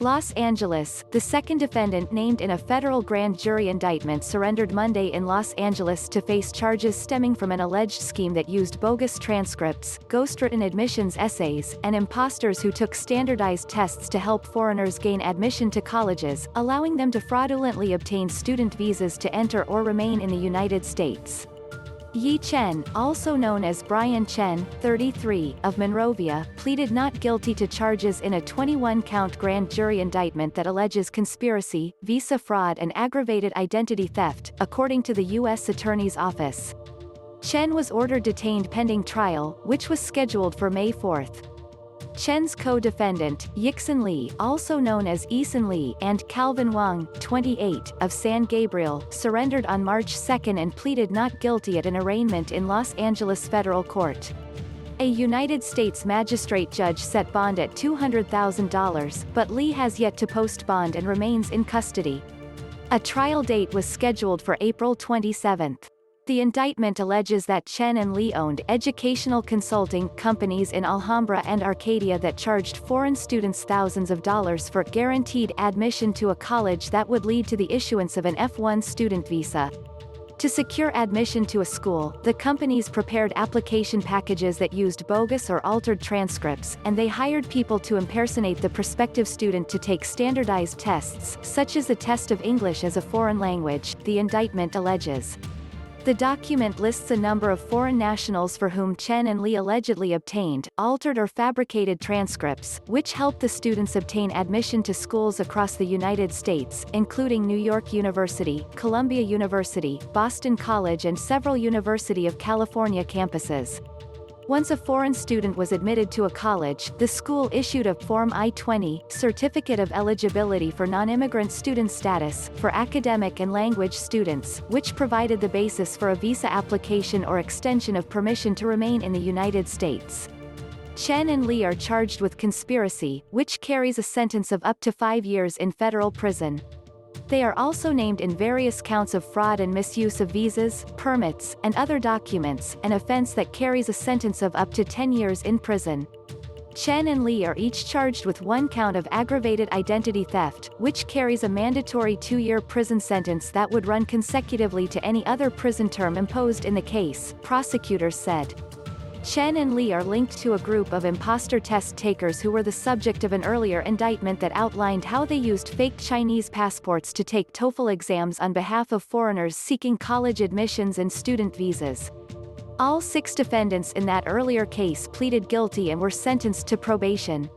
Los Angeles, the second defendant named in a federal grand jury indictment surrendered Monday in Los Angeles to face charges stemming from an alleged scheme that used bogus transcripts, ghostwritten admissions essays, and imposters who took standardized tests to help foreigners gain admission to colleges, allowing them to fraudulently obtain student visas to enter or remain in the United States. Yi Chen, also known as Brian Chen, 33, of Monrovia, pleaded not guilty to charges in a 21-count grand jury indictment that alleges conspiracy, visa fraud and aggravated identity theft, according to the U.S. Attorney's Office. Chen was ordered detained pending trial, which was scheduled for May 4. Chen's co-defendant, Yixin Li, also known as Eason Li, and Calvin Wong, 28, of San Gabriel, surrendered on March 2 and pleaded not guilty at an arraignment in Los Angeles federal court. A United States magistrate judge set bond at $200,000, but Li has yet to post bond and remains in custody. A trial date was scheduled for April 27. The indictment alleges that Chen and Li owned educational consulting companies in Alhambra and Arcadia that charged foreign students thousands of dollars for guaranteed admission to a college that would lead to the issuance of an F1 student visa. To secure admission to a school, the companies prepared application packages that used bogus or altered transcripts, and they hired people to impersonate the prospective student to take standardized tests, such as the test of English as a foreign language, the indictment alleges. The document lists a number of foreign nationals for whom Chen and Li allegedly obtained, altered or fabricated transcripts, which helped the students obtain admission to schools across the United States, including New York University, Columbia University, Boston College and several University of California campuses. Once a foreign student was admitted to a college, the school issued a Form I-20, Certificate of Eligibility for Nonimmigrant Student Status, for academic and language students, which provided the basis for a visa application or extension of permission to remain in the United States. Chen and Li are charged with conspiracy, which carries a sentence of up to 5 years in federal prison. They are also named in various counts of fraud and misuse of visas, permits, and other documents, an offense that carries a sentence of up to 10 years in prison. Chen and Li are each charged with 1 count of aggravated identity theft, which carries a mandatory 2-year prison sentence that would run consecutively to any other prison term imposed in the case, prosecutors said. Chen and Li are linked to a group of imposter test takers who were the subject of an earlier indictment that outlined how they used fake Chinese passports to take TOEFL exams on behalf of foreigners seeking college admissions and student visas. All 6 defendants in that earlier case pleaded guilty and were sentenced to probation.